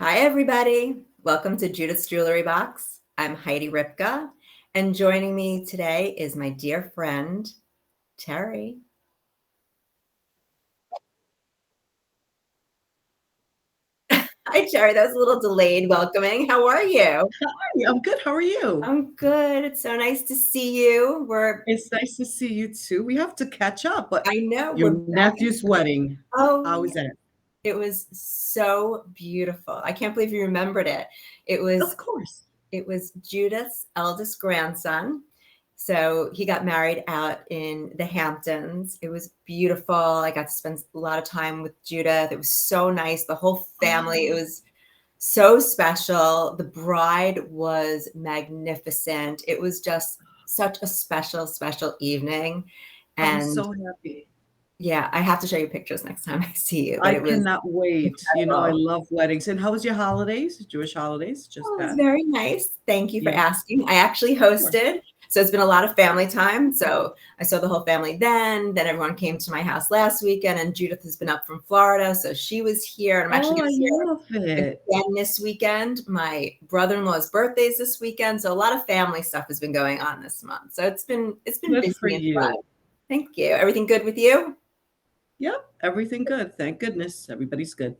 Hi, everybody. Welcome to Judith's Jewelry Box. I'm Heidi Ripka, and joining me today is my dear friend, Terry. Hi, Terry. That was a little delayed welcoming. How are you? Hi, I'm good. How are you? I'm good. It's so nice to see you. It's nice to see you too. We have to catch up, but I know your we're back. nephew's wedding, Oh, how is that? it was so beautiful. I can't believe you remembered it. It Of was course. It was Judith's eldest grandson. So he got married out in the Hamptons. It was beautiful. I got to spend a lot of time with Judith. It was so nice. The whole family, it was so special. The bride was magnificent. It was just such a special, special evening. I'm And so happy. yeah, I have to show you pictures next time I see you, but I it was cannot wait. I incredible. love weddings. And how was your holidays? Jewish holidays just Oh, it was passed? very nice. Thank you for Yeah, asking. I actually sure. hosted, so it's been a lot of family time. So I saw the whole family then. Then everyone came to my house last weekend, and Judith has been up from Florida, so she was here. And I'm actually Oh, going I to see love her it. again this weekend. My brother-in-law's birthday is this weekend, so a lot of family stuff has been going on this month. So it's been Good for busy and fun. you. Thank you. Everything good with you? Yep, everything good. Thank goodness. Everybody's good.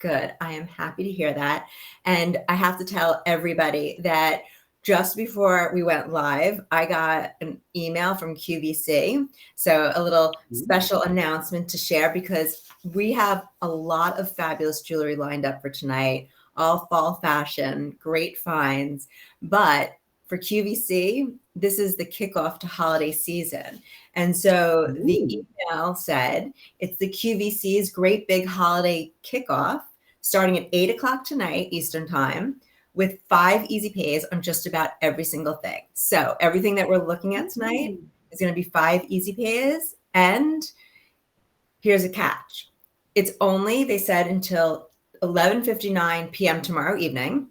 Good. I am happy to hear that. And I have to tell everybody that just before we went live, I got an email from QVC. So a little special announcement to share because we have a lot of fabulous jewelry lined up for tonight, all fall fashion, great finds. But for QVC, this is the kickoff to holiday season. And so the Ooh, email said, it's the QVC's Great Big Holiday Kickoff starting at 8 o'clock tonight, Eastern Time, with 5 easy pays on just about every single thing. So everything that we're looking at tonight ooh. is going to be 5 easy pays. And here's a catch. It's only, they said, until 11:59 p.m. tomorrow evening.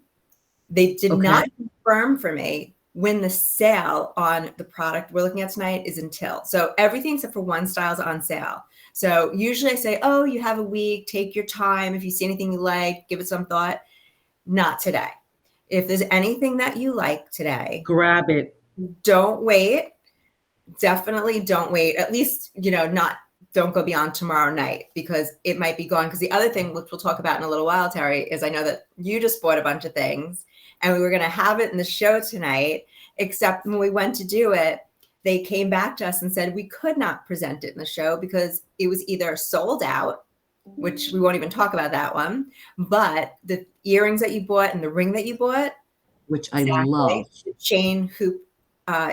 They did Okay. not confirm for me when the sale on the product we're looking at tonight is until. So everything except for one style is on sale. So usually I say, oh, you have a week, take your time. If you see anything you like, give it some thought. Not today. If there's anything that you like today, Grab it. don't wait. Definitely don't wait. At least, don't go beyond tomorrow night because it might be gone. Because the other thing, which we'll talk about in a little while, Terry, is I know that you just bought a bunch of things and we were going to have it in the show tonight, except when we went to do it, they came back to us and said we could not present it in the show because it was either sold out, which we won't even talk about that one, but the earrings that you bought and the ring that you bought, Which I exactly, love. the chain hoop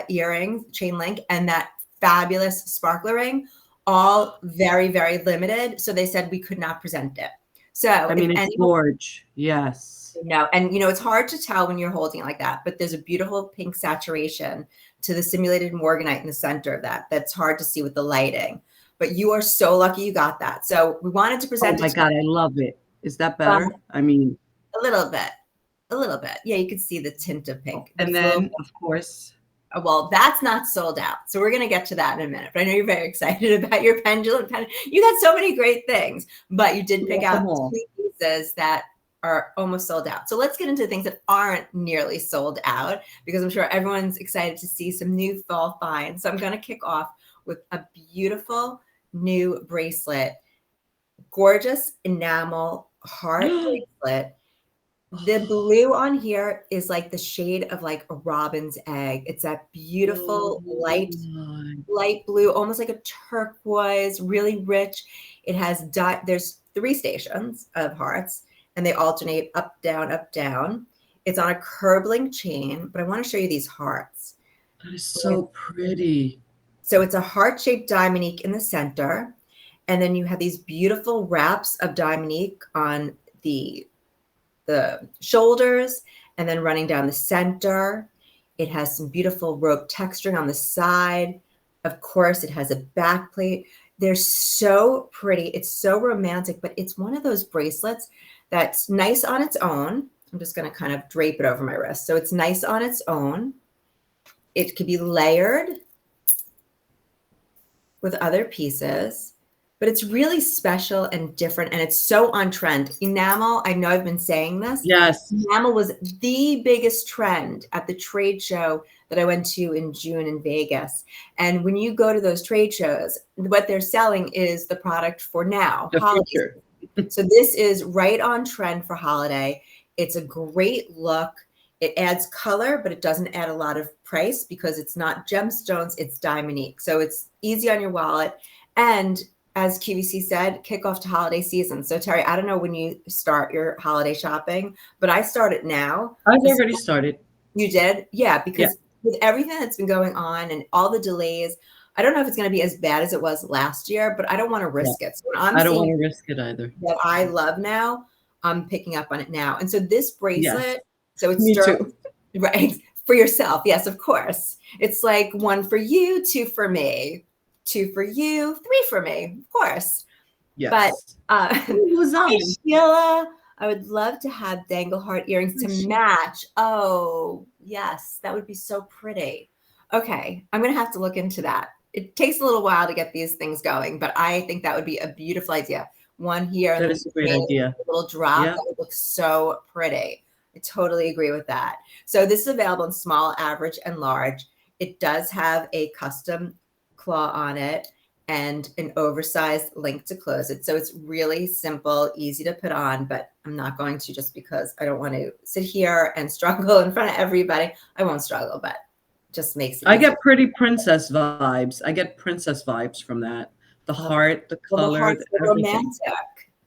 earrings, chain link, and that fabulous sparkler ring, all very, very limited. So they said we could not present it. So I if mean, it's anyone, gorge. Yes. and it's hard to tell when you're holding it like that, but there's a beautiful pink saturation to the simulated morganite in the center of that. That's hard to see with the lighting. But you are so lucky you got that. So we wanted to Oh present it my to God, I love it. Is that you better? I mean, a little bit. A little bit. Yeah, you can see the tint of pink, but and it's a little then, bit. of course, Well, that's not sold out. So we're going to get to that in a minute. But I know you're very excited about your pendulum. You got so many great things, but you did we pick want them out all. 2 pieces that are almost sold out. So let's get into things that aren't nearly sold out because I'm sure everyone's excited to see some new fall finds. So I'm going to kick off with a beautiful new bracelet, gorgeous enamel heart bracelet. The blue on here is like the shade of like a robin's egg. It's that Oh beautiful light, my. light blue, almost like a turquoise, really rich. It has there's 3 stations of hearts and they alternate up, down, up, down. It's on a curb link chain, but I want to show you these hearts. That is so pretty. So it's a heart-shaped Diamonique in the center, and then you have these beautiful wraps of Diamonique on the shoulders and then running down the center. It has some beautiful rope texturing on the side. Of course, it has a back plate. They're so pretty. It's so romantic, but it's one of those bracelets that's nice on its own. I'm just going to kind of drape it over my wrist. So it's nice on its own. It could be layered with other pieces. but it's really special and different, and it's so on trend. Enamel, I know I've been saying this. Yes. Enamel was the biggest trend at the trade show that I went to in June in Vegas. And when you go to those trade shows, what they're selling is the product for now, The holiday. future. So this is right on trend for holiday. It's a great look. It adds color, but it doesn't add a lot of price because it's not gemstones, it's Diamonique. So it's easy on your wallet. And as QVC said, kick off to holiday season. So Terry, I don't know when you start your holiday shopping, but I start it now. I've already started. You did? Yeah, because with everything that's been going on and all the delays, I don't know if it's going to be as bad as it was last year, but I don't want to risk it. So when I don't want to risk it either. that I love now, I'm picking up on it now. And so this bracelet, so it's Me too. right, for yourself. Yes, of course. It's like 1 for you, 2 for me, 2 for you, 3 for me, of course. Yes. But Who's on? Sheila, I would love to have dangle heart earrings to match. Oh, yes, that would be so pretty. Okay, I'm going to have to look into that. It takes a little while to get these things going, but I think that would be a beautiful idea. One here. That is a great idea. A little drop. Yeah. That would look so pretty. I totally agree with that. So this is available in small, average, and large. It does have a custom claw on it and an oversized link to close it. So it's really simple, easy to put on, but I'm not going to just because I don't want to sit here and struggle in front of everybody. I won't struggle, but just makes it I easy. get pretty princess vibes. I get princess vibes from that. The heart, the color, the hearts are everything. romantic.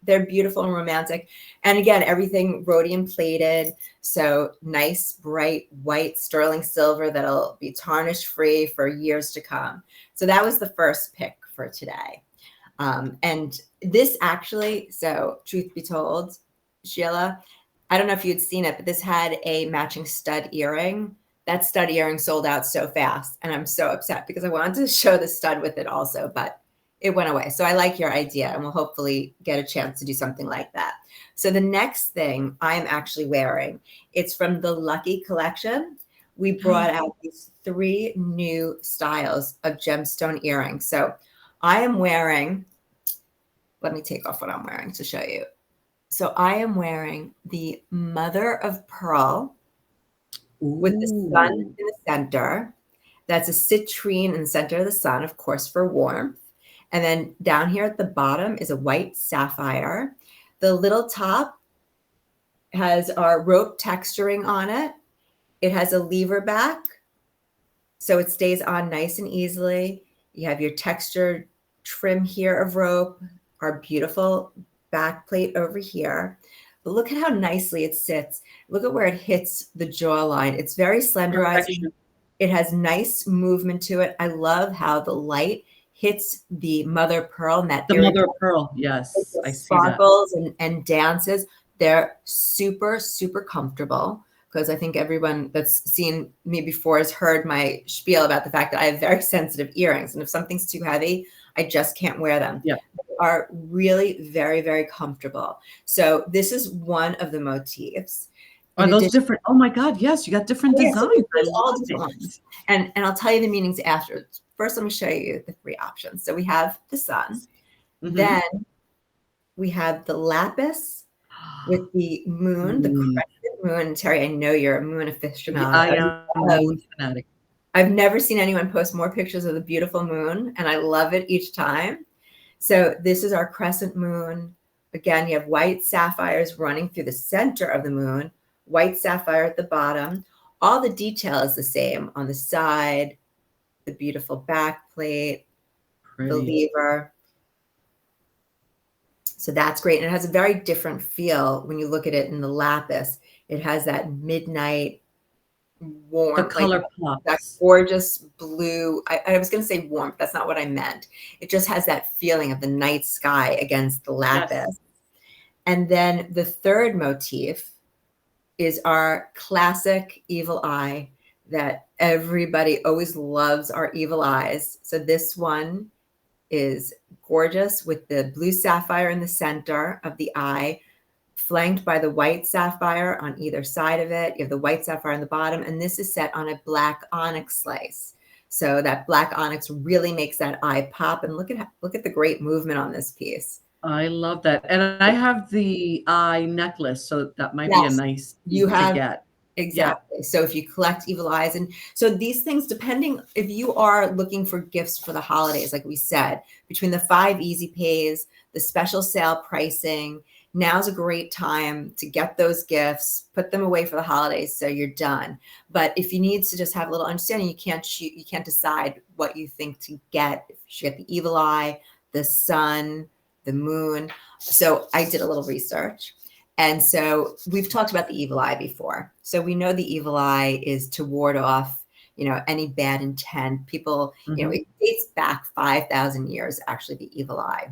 They're beautiful and romantic. And again, everything rhodium plated. So nice, bright, white sterling silver that'll be tarnish free for years to come. So that was the first pick for today. And this actually, so truth be told, Sheila, I don't know if you'd seen it, but this had a matching stud earring. That stud earring sold out so fast. And I'm so upset because I wanted to show the stud with it also, but it went away. So I like your idea, and we'll hopefully get a chance to do something like that. So the next thing I'm actually wearing, it's from the Lucky collection. We brought out these 3 new styles of gemstone earrings. So I am wearing, let me take off what I'm wearing to show you. So I am wearing the mother of pearl with the sun in the center. That's a citrine in the center of the sun, of course, for warmth. And then down here at the bottom is a white sapphire. The little top has our rope texturing on it. It has a lever back, so it stays on nice and easily. You have your textured trim here of rope, our beautiful back plate over here. But look at how nicely it sits. Look at where it hits the jawline. It's very slenderizing. It has nice movement to it. I love how the light hits the mother of pearl and that the mother of pearl. Yes, I see that. Sparkles and dances. They're super, super comfortable, because I think everyone that's seen me before has heard my spiel about the fact that I have very sensitive earrings. And if something's too heavy, I just can't wear them. Yeah. They are really very, very comfortable. So this is one of the motifs. Are those different? Oh my God, yes, you got different designs. There's all different ones. And I'll tell you the meanings after. First, let me show you the 3 options. So we have the sun. Mm-hmm. Then we have the lapis with the moon, the crescent moon. Terry, I know you're a moon aficionado. I am a moon fanatic. I've never seen anyone post more pictures of the beautiful moon, and I love it each time. So this is our crescent moon. Again, you have white sapphires running through the center of the moon, white sapphire at the bottom. All the detail is the same on the side, the beautiful back plate, the lever. So that's great. And it has a very different feel when you look at it in the lapis. It has that midnight warm, the color pops. That gorgeous blue. I was going to say warmth. That's not what I meant. It just has that feeling of the night sky against the lapis. Yes. And then the third motif is our classic evil eye that everybody always loves, our evil eyes. So this one is gorgeous with the blue sapphire in the center of the eye, flanked by the white sapphire on either side of it. You have the white sapphire on the bottom, and this is set on a black onyx slice. So that black onyx really makes that eye pop. And look at the great movement on this piece. I love that. And I have the eye necklace, so that might be a Yes, nice you piece to have. get. Exactly. So if you collect evil eyes, and so these things, depending if you are looking for gifts for the holidays, like we said, between the 5 easy pays, the special sale pricing, now's a great time to get those gifts, put them away for the holidays, so you're done. But if you need to just have a little understanding, you can't decide what you think to get. If you should get the evil eye, the sun, the moon. So I did a little research. And so we've talked about the evil eye before. So we know the evil eye is to ward off, any bad intent. People, it dates back 5,000 years, actually, the evil eye.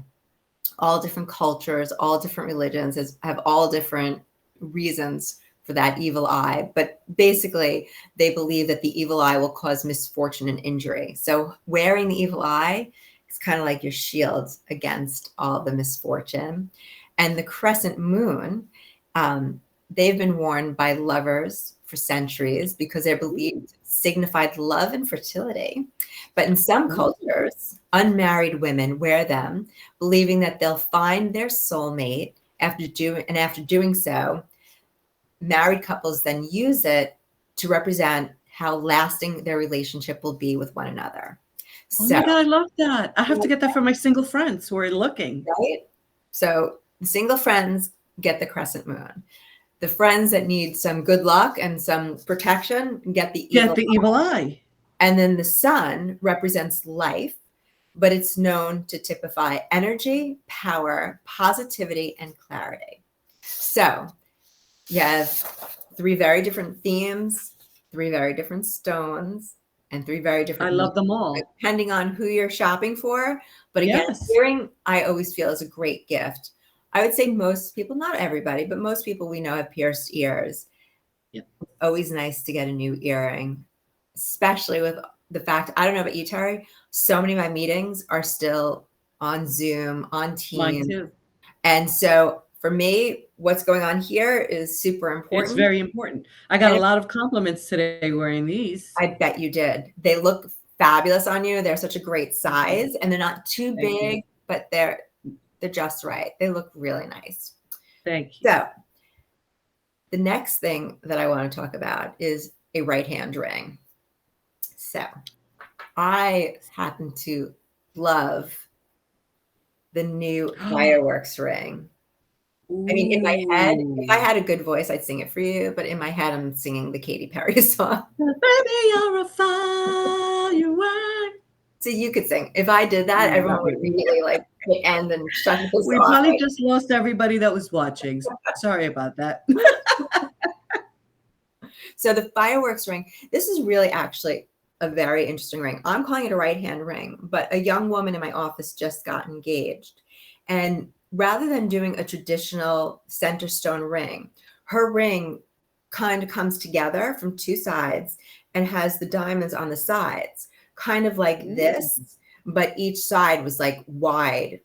All different cultures, all different religions have all different reasons for that evil eye. But basically, they believe that the evil eye will cause misfortune and injury. So wearing the evil eye is kind of like your shield against all the misfortune. And the crescent moon, they've been worn by lovers for centuries because they're believed signified love and fertility. But in some cultures, unmarried women wear them, believing that they'll find their soulmate after doing so. Married couples then use it to represent how lasting their relationship will be with one another. Oh my God, I love that. I have to get that for my single friends who are looking. Right? So the single friends get the crescent moon. The friends that need some good luck and some protection get the evil eye. And then the sun represents life, but it's known to typify energy, power, positivity, and clarity. So you have 3 very different themes, 3 very different stones, and 3 very different. I love them all. Depending on who you're shopping for. But again, earring, I always feel, is a great gift. I would say most people, not everybody, but most people we know have pierced ears. Yep. It's always nice to get a new earring, especially with the fact, I don't know about you, Terry, so many of my meetings are still on Zoom, on Teams. Mine too. And so for me, what's going on here is super important. It's very important. I got a lot of compliments today wearing these. I bet you did. They look fabulous on you. They're such a great size, and they're not too big, but they're just right. They look really nice. Thank you. So the next thing that I want to talk about is a right hand ring. So I happen to love the new fireworks ring. Ooh. I mean, in my head, if I had a good voice, I'd sing it for you. But in my head, I'm singing the Katy Perry song. Baby, you're a firework. So you could sing. If I did that, everyone would really like end and shut this off. We probably just lost everybody that was watching. Sorry about that. So the fireworks ring, this is really actually a very interesting ring. I'm calling it a right hand ring, but a young woman in my office just got engaged. And rather than doing a traditional center stone ring, her ring kind of comes together from 2 sides and has the diamonds on the sides, kind of like this, but each side was like wide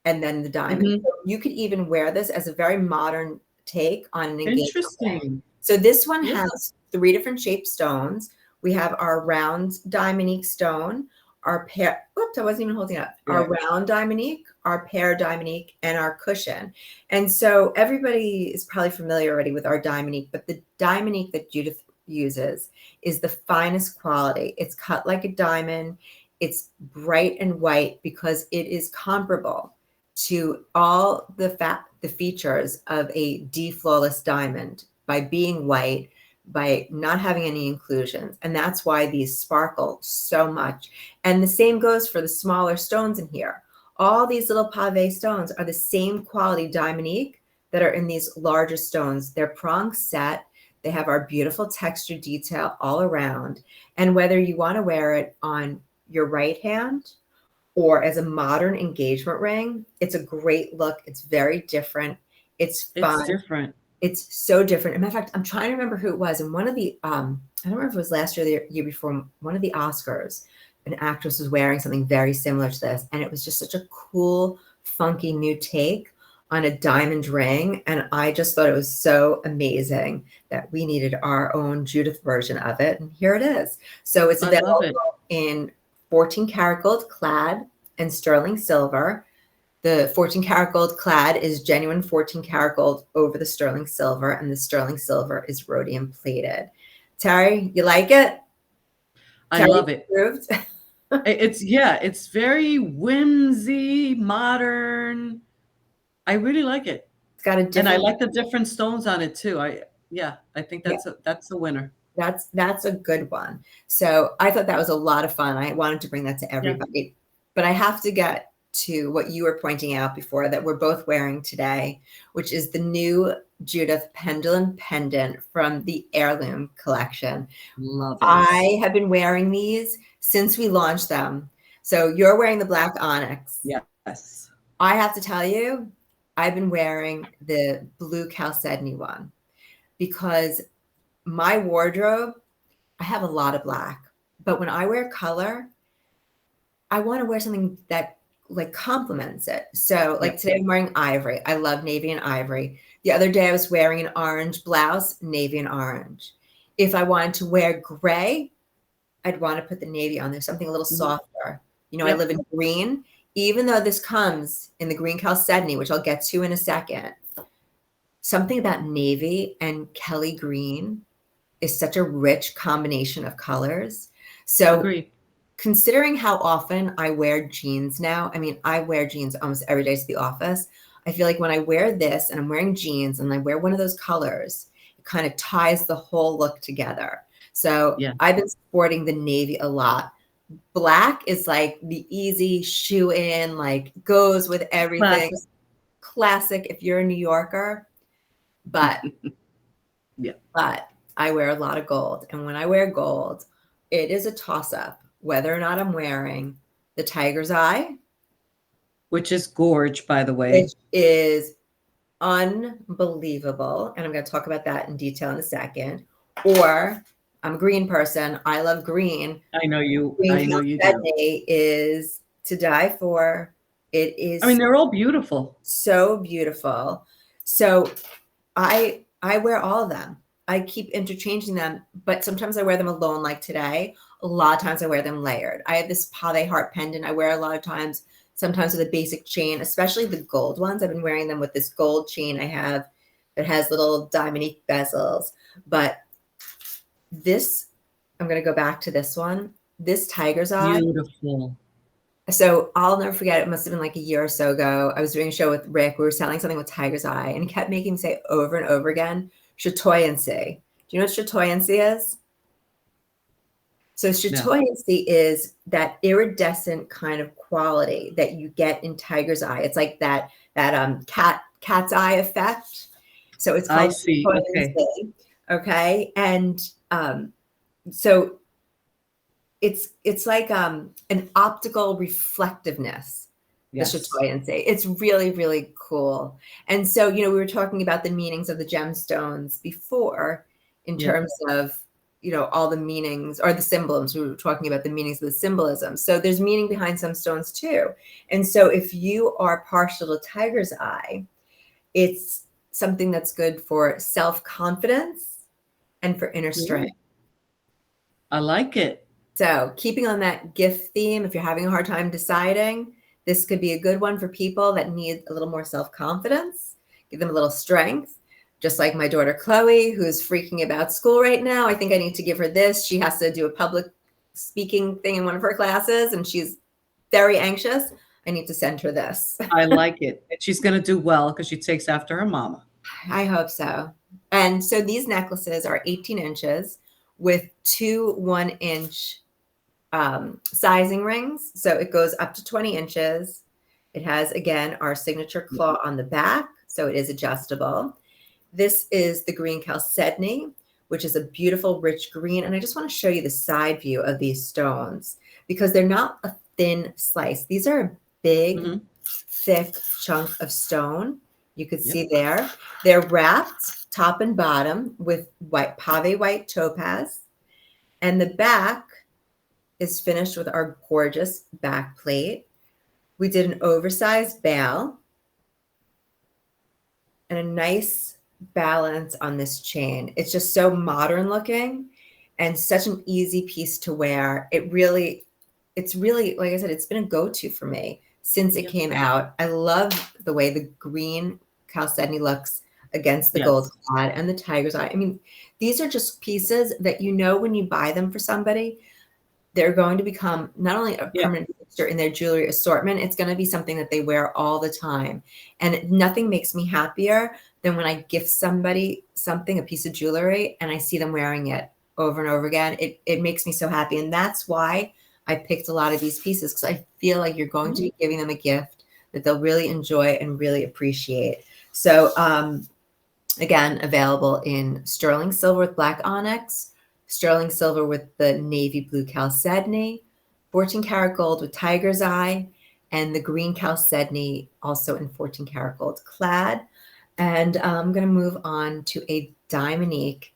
and then the diamond. So you could even wear this as a very modern take on an engagement. Interesting. So this one has 3 different shaped stones. We have our round Diamonique stone, our pair, oops, I wasn't even holding up, our round Diamonique, our pear Diamonique, and our cushion. And so everybody is probably familiar already with our Diamonique, but the Diamonique that Judith uses is the finest quality. It's cut like a diamond. It's bright and white because it is comparable to all the features of a D-flawless diamond by being white, by not having any inclusions. And that's why these sparkle so much. And the same goes for the smaller stones in here. All these little pave stones are the same quality Diamonique that are in these larger stones. They're prong set. They have our beautiful texture detail all around. And whether you want to wear it on your right hand or as a modern engagement ring, it's a great look. It's very different. It's fun. It's different. It's so different. As a matter of fact, I'm trying to remember who it was. And one of the, I don't remember if it was last year or the year before, one of the Oscars, an actress was wearing something very similar to this. And it was just such a cool, funky new take on a diamond ring. And I just thought it was so amazing that we needed our own Judith version of it. And here it is. So it's available in 14 karat gold clad and sterling silver. The 14 karat gold clad is genuine 14 karat gold over the sterling silver, and the sterling silver is rhodium plated. Terry, you like it? I Terry love it. approved? It's very whimsy, modern. I really like it. It's got a And I different, like the different stones on it too. I think yeah, that's a winner. that's a good one. So I thought that was a lot of fun. I wanted to bring that to Yeah. everybody. But I have to get to what you were pointing out before that we're both wearing today, which is the new Judith pendulum pendant from the Heirloom collection. Love it. I have been wearing these since we launched them. So you're wearing the black onyx. Yes. I have to tell you, I've been wearing the blue Chalcedony one because my wardrobe, I have a lot of black, but when I wear color, I want to wear something that like complements it. So like Yep. today I'm wearing ivory. I love navy and ivory. The other day I was wearing an orange blouse, navy and orange. If I wanted to wear gray, I'd want to put the navy on there, something a little softer. You know, I Yep. live in green, even though this comes in the green Chalcedony, which I'll get to in a second. Something about navy and Kelly green is such a rich combination of colors. So Agreed. considering how often I wear jeans now, I mean, I wear jeans almost every day to the office. I feel like when I wear this and I'm wearing jeans and I wear one of those colors, it kind of ties the whole look together. So Yeah. I've been sporting the navy a lot. Black is like the easy shoe in, like goes with everything. Classic if you're a New Yorker. But Yeah. but I wear a lot of gold. And when I wear gold, it is a toss-up whether or not I'm wearing the tiger's eye, Which is gorge, by the way. which is unbelievable. And I'm going to talk about that in detail in a second. Or I'm a green person. I love green. I know you Green do. Chalcedony is to die for. It is I mean, they're all beautiful. so beautiful. So I wear all of them. I keep interchanging them, but sometimes I wear them alone like today. A lot of times I wear them layered. I have this pave heart pendant I wear a lot of times, sometimes with a basic chain, especially the gold ones. I've been wearing them with this gold chain I have that has little Dominique bezels. But this, I'm going to go back to this one. This tiger's eye. Beautiful. So I'll never forget, it must have been like a year or so ago. I was doing a show with Rick. We were selling something with tiger's eye, and he kept making me say over and over again, chatoyancy. Do you know what chatoyancy is? So chatoyancy is that iridescent kind of quality that you get in tiger's eye. It's like that cat's eye effect. So it's called chatoyancy. Okay. And so it's like an optical reflectiveness, Yes. the chatoyancy. It's really, really cool. And so, you know, we were talking about the meanings of the gemstones before in terms of, you know, all the meanings or the symbols. We were talking about the meanings of the symbolism. So there's meaning behind some stones too. And so if you are partial to tiger's eye, it's something that's good for self-confidence and for inner strength. I like it. So keeping on that gift theme, if you're having a hard time deciding, this could be a good one for people that need a little more self-confidence, give them a little strength. Just like my daughter, Chloe, who's freaking about school right now. I think I need to give her this. She has to do a public speaking thing in one of her classes, and she's very anxious. I need to send her this. I like it. And she's going to do well because she takes after her mama. I hope so. And so these necklaces are 18 inches with 2 1-inch sizing rings. So it goes up to 20 inches. It has, again, our signature claw on the back, so it is adjustable. This is the green Chalcedony, which is a beautiful, rich green. And I just want to show you the side view of these stones because they're not a thin slice. These are a big, thick chunk of stone. You could see there. They're wrapped top and bottom with white pave white topaz. And the back is finished with our gorgeous back plate. We did an oversized bale and a nice balance on this chain. It's just so modern looking. and such an easy piece to wear. It's really, like I said, it's been a go-to for me since it came out. I love the way the green Chalcedony looks against the gold clad and the tiger's eye. I mean, these are just pieces that, you know, when you buy them for somebody, they're going to become not only a permanent fixture in their jewelry assortment, it's going to be something that they wear all the time. And nothing makes me happier than when I gift somebody something, a piece of jewelry, and I see them wearing it over and over again. It makes me so happy. And that's why I picked a lot of these pieces, because I feel like you're going to be giving them a gift that they'll really enjoy and really appreciate. So again, available in sterling silver with black onyx, sterling silver with the navy blue Chalcedony, 14 karat gold with tiger's eye, and the green Chalcedony also in 14 karat gold clad. And I'm going to move on to a Diamonique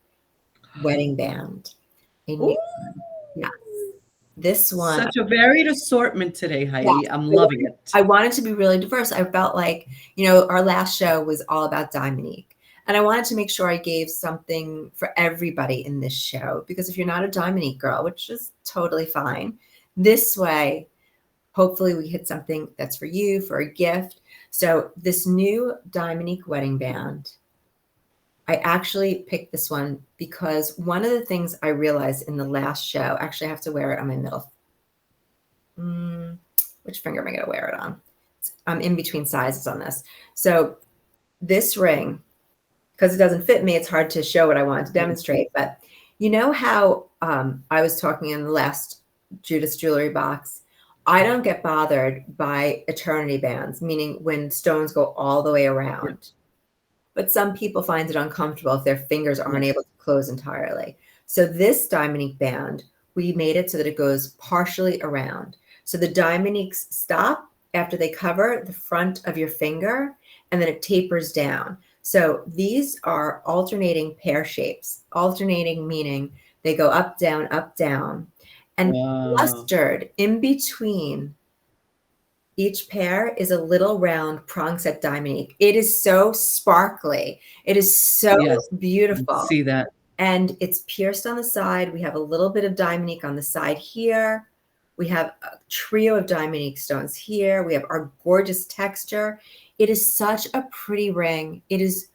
wedding band. Yes. This one. Such a varied assortment today, Heidi. Yeah, I'm loving it. I wanted to be really diverse. I felt like, you know, our last show was all about Dominique. And I wanted to make sure I gave something for everybody in this show, because if you're not a Dominique girl, which is totally fine, this way, hopefully we hit something that's for you, for a gift. So this new Dominique wedding band, I actually picked this one because one of the things I realized in the last show, actually I have to wear it on my middle. Which finger am I going to wear it on? I'm in between sizes on this. So this ring, because it doesn't fit me, it's hard to show what I wanted to demonstrate. But you know how I was talking in the last Judith's jewelry box, I don't get bothered by eternity bands, meaning when stones go all the way around. But some people find it uncomfortable if their fingers aren't able to close entirely. So this Diamonique band, we made it so that it goes partially around. So the Diamoniques stop after they cover the front of your finger, and then it tapers down. So these are alternating pear shapes. Alternating meaning they go up, down, and clustered in between each pair is a little round prong set Diamonique. It is so sparkly. It is so beautiful. See that. And it's pierced on the side. We have a little bit of Diamonique on the side here. We have a trio of Diamonique stones here. We have our gorgeous texture. It is such a pretty ring. It is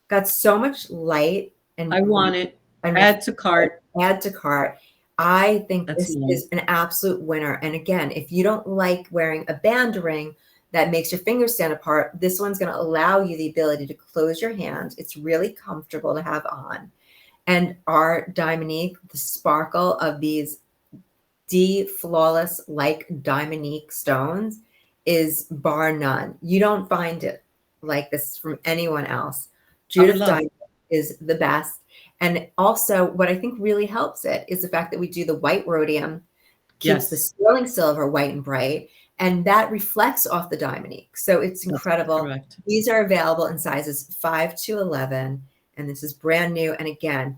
got so much light. And I want it. Add to cart. Add to cart. I think this is an absolute winner. And again, if you don't like wearing a band ring that makes your fingers stand apart, this one's going to allow you the ability to close your hand. It's really comfortable to have on. And our Diamonique, the sparkle of these flawless like Diamonique stones is bar none. You don't find it like this from anyone else. Judith Diamonique is the best. And also what I think really helps it is the fact that we do the white rhodium, keeps the sterling silver white and bright, and that reflects off the Diamonique. So it's incredible. These are available in sizes 5 to 11, and this is brand new. And again,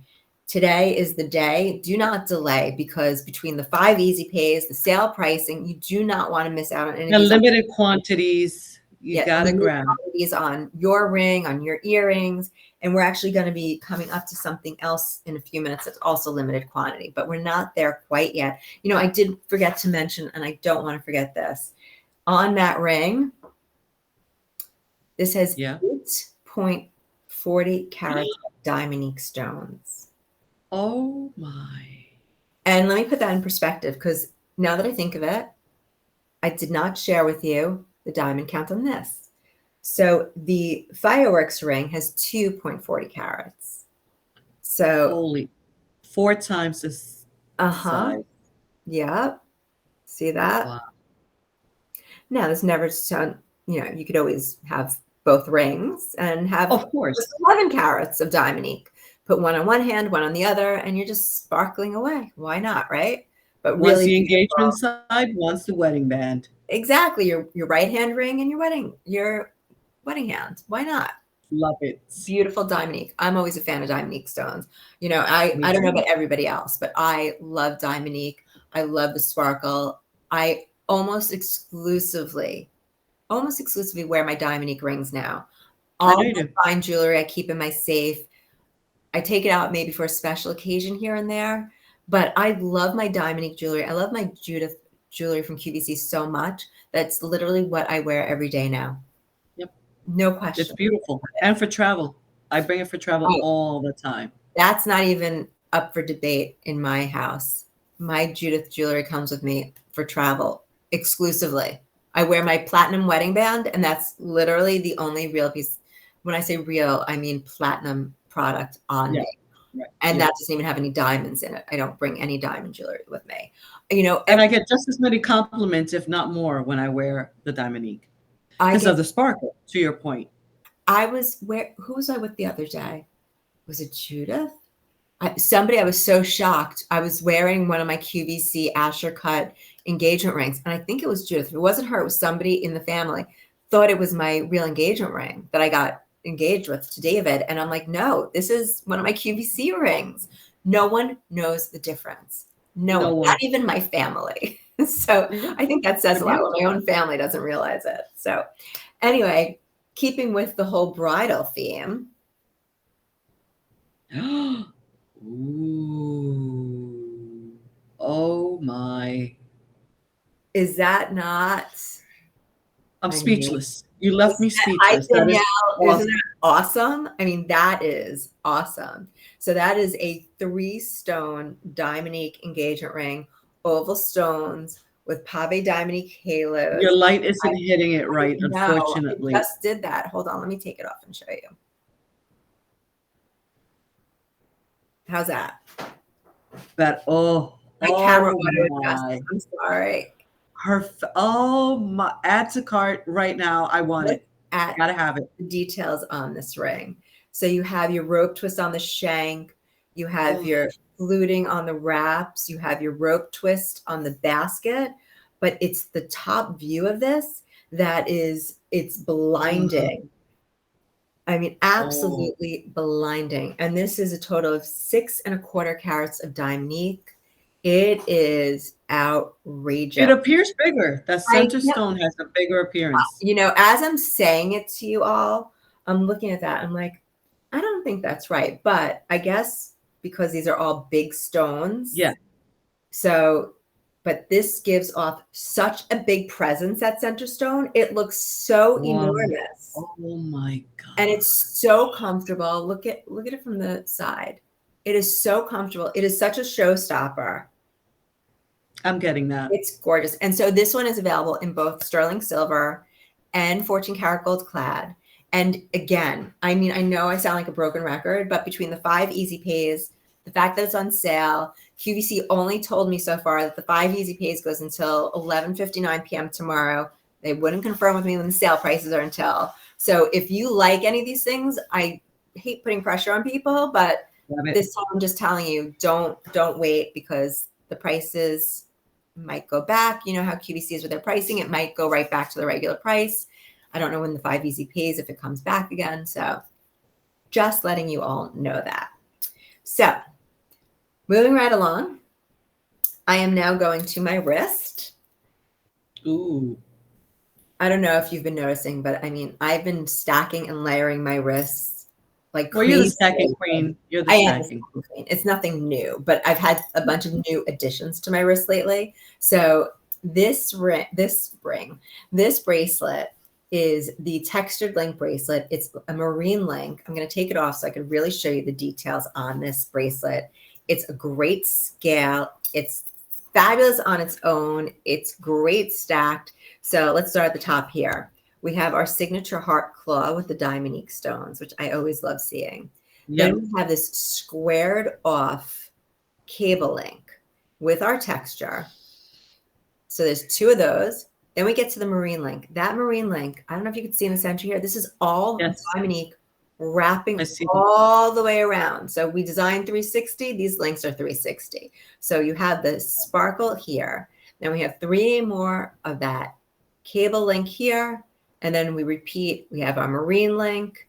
today is the day. Do not delay, because between the 5 easy pays, the sale pricing, you do not want to miss out on any of these limited quantities. You gotta grab these on your ring, on your earrings. And we're actually going to be coming up to something else in a few minutes that's also limited quantity, but we're not there quite yet. You know, I did forget to mention, and I don't want to forget this, on that ring, this has 8.40 carats of Diamonique stones. Oh my. And let me put that in perspective, because now that I think of it, I did not share with you the diamond count on this. So the fireworks ring has 2.40 carats. So holy, 4 times this size. Yep. See that? Wow. Now, this never sound, you know, you could always have both rings and have, of course, 11 carats of Diamonique. Put one on one hand, one on the other, and you're just sparkling away. Why not, right? But once really, the engagement side, once the wedding band. Exactly. Your right hand ring and your wedding hand. Why not? Love it. Beautiful Diamonique. I'm always a fan of Diamonique stones. You know, I don't know about everybody else, but I love Diamonique. I love the sparkle. I almost exclusively wear my Diamonique rings now. All the fine jewelry I keep in my safe. I take it out maybe for a special occasion here and there, But I love my Diamonique jewelry. I love my Judith jewelry from QVC so much. That's literally what I wear every day now. Yep. No It's question. beautiful. And for travel. I bring it for travel all the time. That's not even up for debate in my house. My Judith jewelry comes with me for travel exclusively. I wear my platinum wedding band, and that's literally the only real piece. When I say real, I mean platinum product on me. Right. And that doesn't even have any diamonds in it. I don't bring any diamond jewelry with me. And I get just as many compliments, if not more, when I wear the Diamonique. Because of the sparkle, to your point. Who was I with the other day? Was it Judith? Somebody, I was so shocked. I was wearing one of my QVC Asher cut engagement rings. And I think it was Judith. If it wasn't her, it was somebody in the family, thought it was my real engagement ring that I got engaged with to David. And I'm like, no, this is one of my QVC rings. No one knows the difference. No one, not even my family. So I think that says a lot when my own family doesn't realize it. So anyway, keeping with the whole bridal theme. Ooh. Oh my. Is that not? I'm speechless. You left me speechless. Isn't that awesome? I mean, that is awesome. So that is a 3-stone Diamonique engagement ring, oval stones with pave Diamonique halos. Your light isn't hitting it right, unfortunately. I just did that. Hold on, let me take it off and show you. How's that? My camera I'm sorry. Add to cart right now. I want it. Gotta have it. The details on this ring. So you have your rope twist on the shank. You have your fluting on the wraps. You have your rope twist on the basket. But it's the top view of this it's blinding. I mean, absolutely blinding. And this is a total of 6 1/4 carats of Diamonique. It is outrageous. It appears bigger. That center stone has a bigger appearance. As I'm saying it to you all, I'm looking at that. I'm like, I don't think that's right. But I guess because these are all big stones. Yeah. So, but this gives off such a big presence at center stone. It looks so enormous. Oh my God. And it's so comfortable. Look at it from the side. It is so comfortable. It is such a showstopper. I'm getting that. It's gorgeous. And so this one is available in both sterling silver and 14 karat gold clad. And again, I mean, I know I sound like a broken record, but between the 5 easy pays, the fact that it's on sale, QVC only told me so far that the 5 easy pays goes until 11:59 p.m. tomorrow. They wouldn't confirm with me when the sale prices are until. So if you like any of these things, I hate putting pressure on people, but this time I'm just telling you, don't wait, because the prices might go back. You know how QVC is with their pricing. It might go right back to the regular price. I don't know when the 5 easy pays, if it comes back again. So just letting you all know that. So moving right along, I am now going to my wrist. Ooh. I don't know if you've been noticing, but I mean, I've been stacking and layering my wrists like crazy. Well, you're the stacking queen. You're the stacking queen. It's nothing new, but I've had a bunch of new additions to my wrist lately. So this bracelet is the textured link bracelet. It's a marine link. I'm going to take it off so I can really show you the details on this bracelet. It's a great scale. It's fabulous on its own. It's great stacked. So let's start at the top here. We have our signature heart claw with the Diamonique stones, which I always love seeing. Yep. Then we have this squared off cable link with our texture. So there's 2 of those. Then we get to the marine link. That marine link, I don't know if you can see in the center here. This is all Dominique wrapping all the way around. So we designed 360. These links are 360. So you have the sparkle here. Then we have 3 more of that cable link here. And then we repeat. We have our marine link,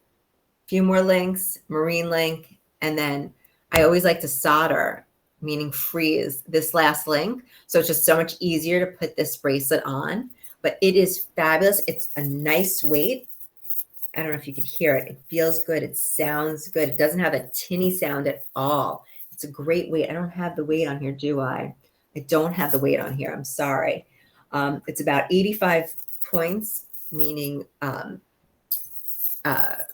a few more links, marine link. And then I always like to solder, meaning freeze this last link. So it's just so much easier to put this bracelet on. But it is fabulous. It's a nice weight. I don't know if you could hear it. It feels good. It sounds good. It doesn't have a tinny sound at all. It's a great weight. I don't have the weight on here, do I? I don't have the weight on here. I'm sorry. It's about 85 points, meaning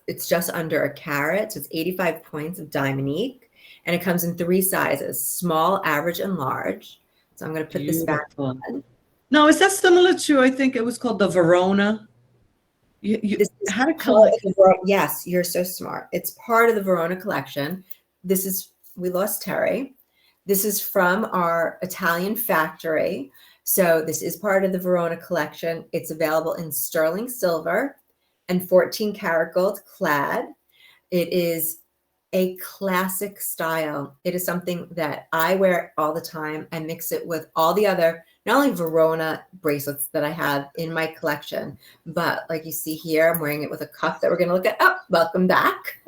it's just under a carat. So it's 85 points of Diamonique. And it comes in 3 sizes, small, average, and large. So I'm going to put this back on. Now, is that similar to, I think it was called the Verona? How to collect? Yes, you're so smart. It's part of the Verona collection. This is, we lost Terry. This is from our Italian factory. So this is part of the Verona collection. It's available in sterling silver and 14 karat gold clad. It is a classic style. It is something that I wear all the time. I mix it with all the other, not only Verona bracelets that I have in my collection, but like you see here, I'm wearing it with a cuff that we're going to look at. Oh, welcome back.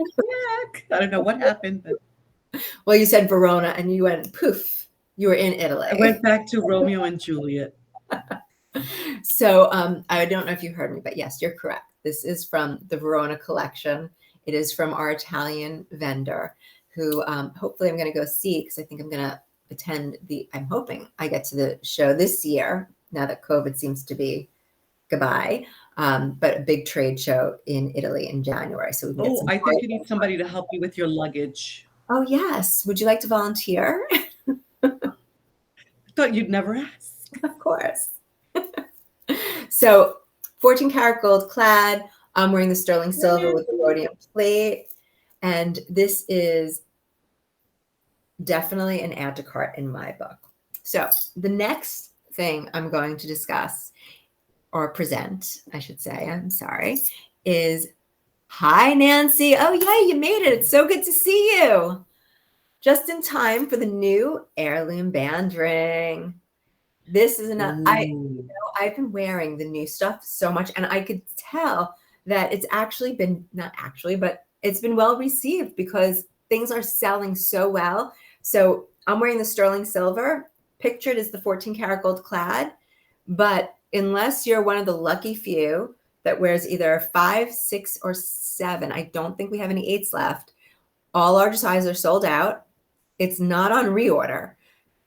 I don't know what happened. But... Well, you said Verona and you went poof. You were in Italy. I went back to Romeo and Juliet. So I don't know if you heard me, but yes, you're correct. This is from the Verona collection. It is from our Italian vendor who hopefully I'm going to go see, because I think I'm going to attend I'm hoping I get to the show this year now that COVID seems to be goodbye, but a big trade show in Italy in January. So I think you need somebody to help you with your luggage. Oh, yes. Would you like to volunteer? I thought you'd never ask. Of course. So 14 karat gold clad. I'm wearing the sterling silver with the rhodium plate. And this is definitely an add to cart in my book. So the next thing I'm going to discuss, or present, I should say, I'm sorry, is, hi, Nancy. Oh, yeah, you made it. It's so good to see you. Just in time for the new heirloom band ring. This is enough. I've been wearing the new stuff so much, and I could tell that it's actually been, not actually, but it's been well received because things are selling so well. So I'm wearing the sterling silver, pictured as the 14 karat gold clad, but unless you're one of the lucky few that wears either 5, 6, or 7, I don't think we have any 8s left. All large sizes are sold out. It's not on reorder.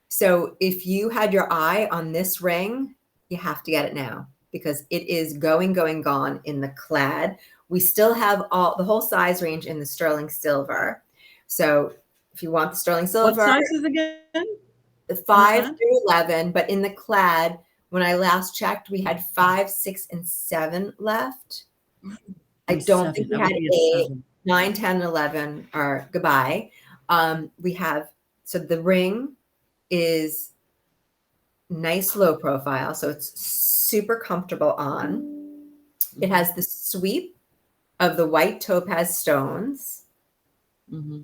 So if you had your eye on this ring, you have to get it now, because it is gone in the clad. We still have the whole size range in the sterling silver. So if you want the sterling silver. What sizes again? The 5 through 11, but in the clad, when I last checked, we had 5, 6, and 7 left. I don't think we had 8, 9, 10, 11 are goodbye. We have, so the ring is nice low profile, so it's super comfortable on. It has the sweep of the white topaz stones. Mm-hmm.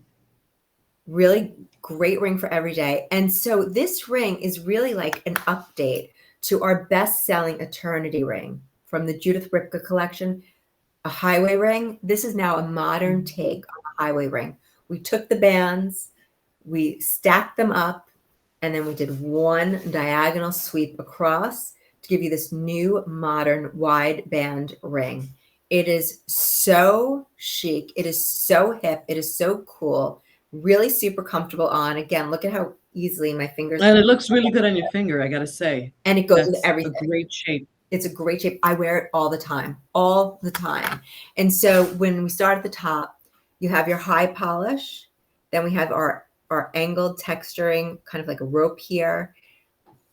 Really great ring for every day. And so this ring is really like an update to our best-selling Eternity ring from the Judith Ripka collection, a highway ring. This is now a modern take on a highway ring. We took the bands, we stacked them up, and then we did one diagonal sweep across to give you this new modern wide band ring. It is so chic. It is so hip. It is so cool. Really super comfortable on. Again, look at how easily my fingers. And it looks really good on your finger, I got to say. And it goes with everything. A great shape. It's a great shape. I wear it all the time. And so when we start at the top, you have your high polish. Then we have our angled texturing, kind of like a rope here.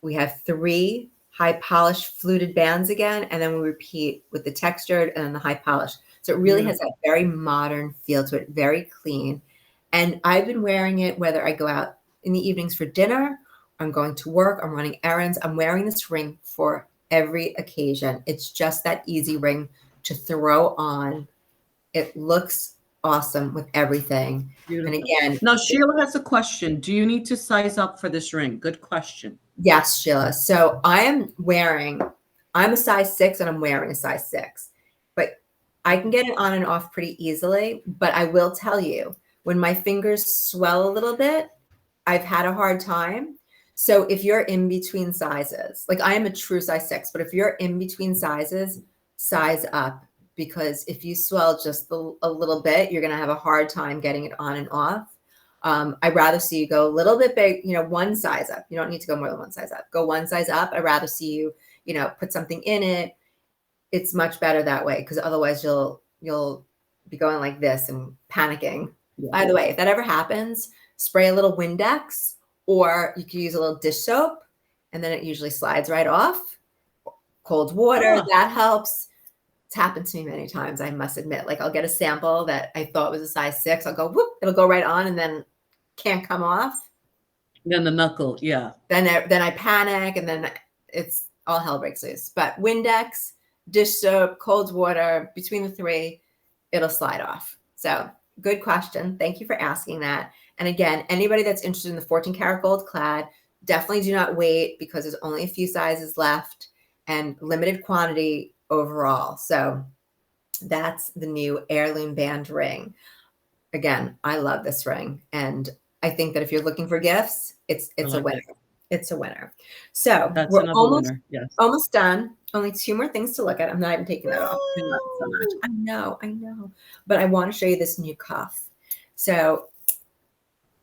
We have 3 high polished fluted bands again, and then we repeat with the textured and then the high polish. So it really has that very modern feel to it, very clean. And I've been wearing it whether I go out in the evenings for dinner, I'm going to work, I'm running errands. I'm wearing this ring for every occasion. It's just that easy ring to throw on. It looks awesome with everything. Beautiful. And again, now Sheila has a question. Do you need to size up for this ring? Good question. Yes, Sheila. So I'm a size 6 and I'm wearing a size 6, but I can get it on and off pretty easily. But I will tell you, when my fingers swell a little bit, I've had a hard time. So if you're in between sizes, like I am a true size 6, but if you're in between sizes, size up, because if you swell just a little bit, you're going to have a hard time getting it on and off. I'd rather see you go a little bit big, one size up. You don't need to go more than one size up. Go one size up. I'd rather see you, put something in it. It's much better that way, because otherwise you'll be going like this and panicking. Yeah. By the way, if that ever happens, spray a little Windex, or you can use a little dish soap, and then it usually slides right off. Cold water, that helps. It's happened to me many times, I must admit. Like, I'll get a sample that I thought was a size 6. I'll go, whoop, it'll go right on, and then can't come off. Then the knuckle, yeah. Then I panic, and then it's all hell breaks loose. But Windex, dish soap, cold water, between the 3, it'll slide off. So good question. Thank you for asking that. And again, anybody that's interested in the 14 karat gold clad, definitely do not wait, because there's only a few sizes left and limited quantity overall. So that's the new Heirloom band ring. Again, I love this ring. And I think that if you're looking for gifts, it's a winner. It's a winner. So that's we're almost done. Only 2 more things to look at. I'm not even taking that off. I love it so much. I know. But I want to show you this new cuff. So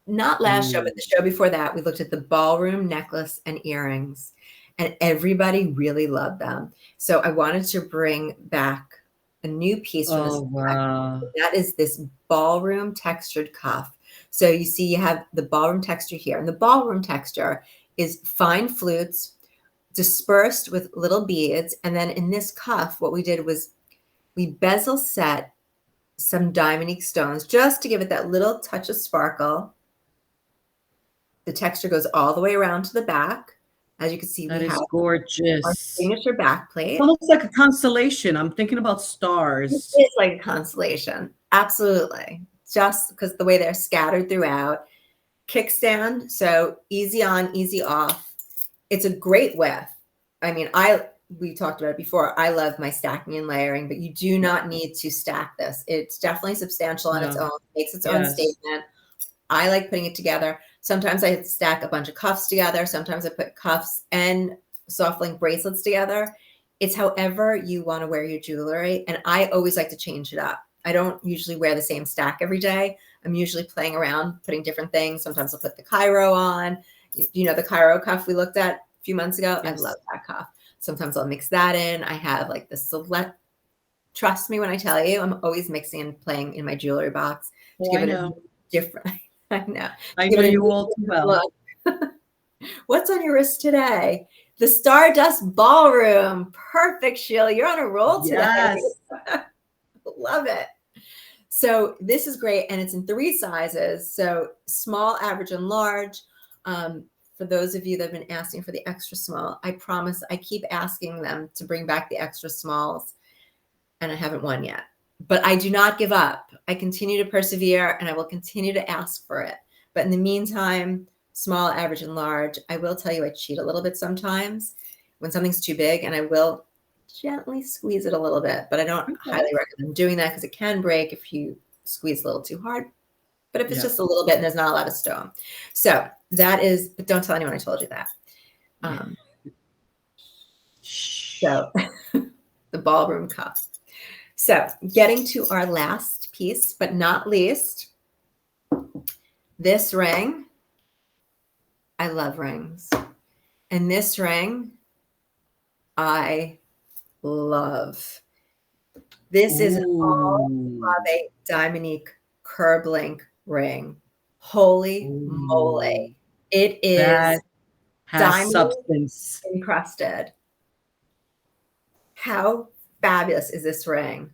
not last show, but the show before that, we looked at the ballroom necklace and earrings, and everybody really loved them. So I wanted to bring back a new piece from this. Wow. That is this ballroom textured cuff. So you see, you have the ballroom texture here, and the ballroom texture is fine flutes dispersed with little beads. And then in this cuff, what we did was we bezel set some Diamonique stones just to give it that little touch of sparkle. The texture goes all the way around to the back. As you can see, that we is have gorgeous. our signature back plate. It's almost like a constellation. I'm thinking about stars. It is like a constellation. Absolutely. Just because the way they're scattered throughout. Kickstand, so easy on, easy off. It's a great width. I mean, we talked about it before. I love my stacking and layering, but you do not need to stack this. It's definitely substantial on its own. It makes its own statement. I like putting it together. Sometimes I stack a bunch of cuffs together. Sometimes I put cuffs and soft link bracelets together. It's however you want to wear your jewelry. And I always like to change it up. I don't usually wear the same stack every day. I'm usually playing around, putting different things. Sometimes I'll put the Cairo on. The Cairo cuff we looked at a few months ago? Yes. I love that cuff. Sometimes I'll mix that in. I have like the select. Trust me when I tell you, I'm always mixing and playing in my jewelry box to give it a different. I know. I know you all too well. What's on your wrist today? The Stardust Ballroom. Perfect, Sheila. You're on a roll today. Yes. Love it. So this is great, and it's in 3 sizes. So small, average, and large. For those of you that have been asking for the extra small, I promise I keep asking them to bring back the extra smalls, and I haven't won yet. But I do not give up. I continue to persevere, and I will continue to ask for it. But in the meantime, small, average, and large, I will tell you I cheat a little bit sometimes when something's too big, and I will gently squeeze it a little bit. But I don't highly recommend doing that, because it can break if you squeeze a little too hard. But if it's just a little bit and there's not a lot of stone. So that is, but don't tell anyone I told you that. So the ballroom cuff. So getting to our last piece, but not least, this ring. I love rings. And this ring, I love. This is an all-pave Diamonique curb link ring. Holy moly. It is that has diamond substance encrusted. How fabulous is this ring?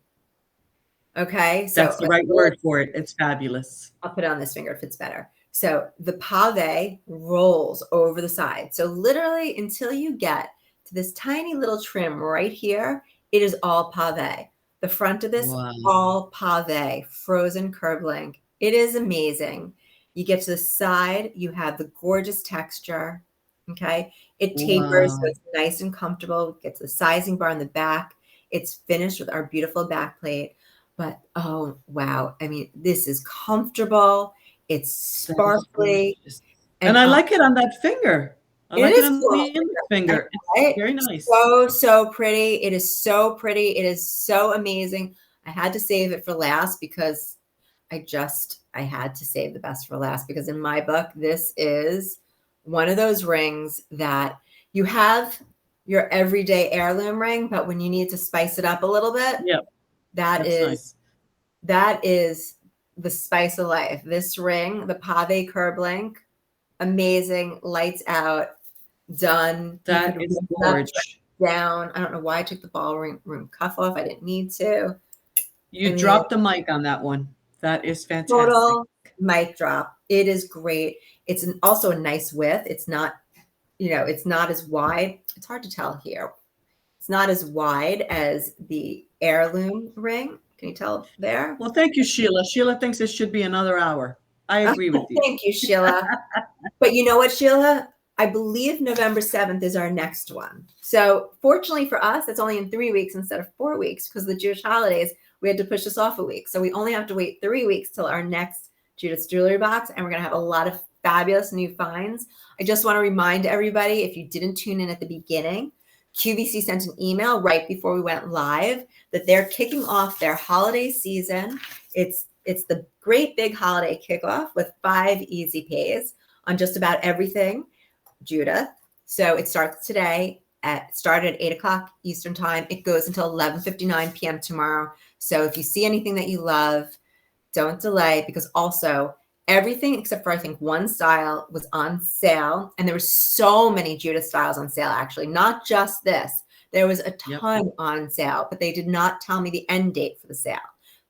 Okay. So that's the right word for it. It's fabulous. I'll put it on this finger. It fits better. So the pave rolls over the side. So literally until you get to this tiny little trim right here, it is all pave. The front of this, all pave, frozen curb link. It is amazing. You get to the side, you have the gorgeous texture. Okay. It tapers, so it's nice and comfortable. Get to the sizing bar in the back. It's finished with our beautiful back plate. But oh, wow. I mean, this is comfortable. It's sparkly. And I like it on that finger. I like it on the finger. It's very nice. So pretty. It is so pretty. It is so amazing. I had to save it for last because I had to save the best for last, because in my book, this is one of those rings that you have your everyday heirloom ring, but when you need to spice it up a little bit, That's that is the spice of life. This ring, the Pave curb link, amazing, lights out, done. That is gorgeous. Down. I don't know why I took the ballroom cuff off. I didn't need to. You dropped the mic on that one. That is fantastic. Total mic drop. It is great. It's also a nice width. It's not, it's not as wide. It's hard to tell here. It's not as wide as the heirloom ring. Can you tell there? Well, thank you, Sheila. Sheila thinks it should be another hour. I agree with you. Thank you, Sheila. But you know what, Sheila? I believe November 7th is our next one. So fortunately for us, it's only in 3 weeks instead of 4 weeks, because of the Jewish holidays, we had to push this off a week. So we only have to wait 3 weeks till our next Judith's Jewelry Box, and we're going to have a lot of fabulous new finds. I just want to remind everybody, if you didn't tune in at the beginning, QVC sent an email right before we went live that they're kicking off their holiday season. It's the great big holiday kickoff with 5 easy pays on just about everything, Judith. So it starts today. Started at 8 o'clock Eastern time. It goes until 11:59 p.m. tomorrow. So if you see anything that you love, don't delay, because also everything except for I think one style was on sale, and there were so many Judith styles on sale, actually, not just this. There was a ton on sale, but they did not tell me the end date for the sale.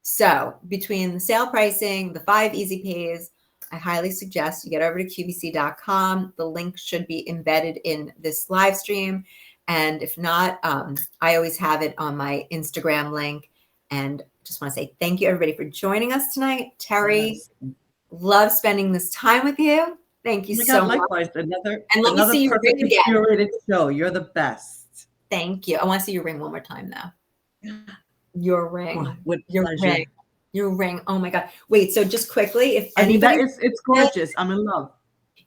So between the sale pricing, the 5 easy pays, I highly suggest you get over to qvc.com. The link should be embedded in this live stream. And if not, I always have it on my Instagram link. And just want to say thank you, everybody, for joining us tonight. Terry, love spending this time with you. Thank you so much. Likewise, another see your ring again. Curated show. You're the best. Thank you. I want to see your ring one more time, though. Your ring. With your pleasure. ring. Your ring. Oh my God. Wait, so just quickly, if anybody, it's gorgeous. I'm in love.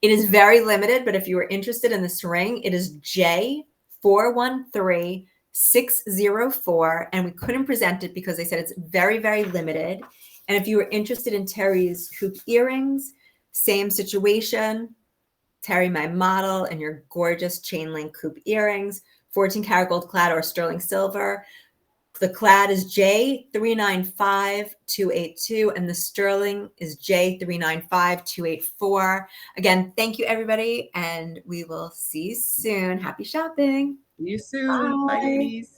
It is very limited, but if you are interested in this ring, it is J413604, and we couldn't present it because they said it's very, very limited. And if you are interested in Terry's hoop earrings, same situation. Terry, my model, and your gorgeous chain link hoop earrings, 14 karat gold clad or sterling silver. The clad is J395282, and the sterling is J395284. Again, thank you, everybody, and we will see you soon. Happy shopping. See you soon. Bye, ladies.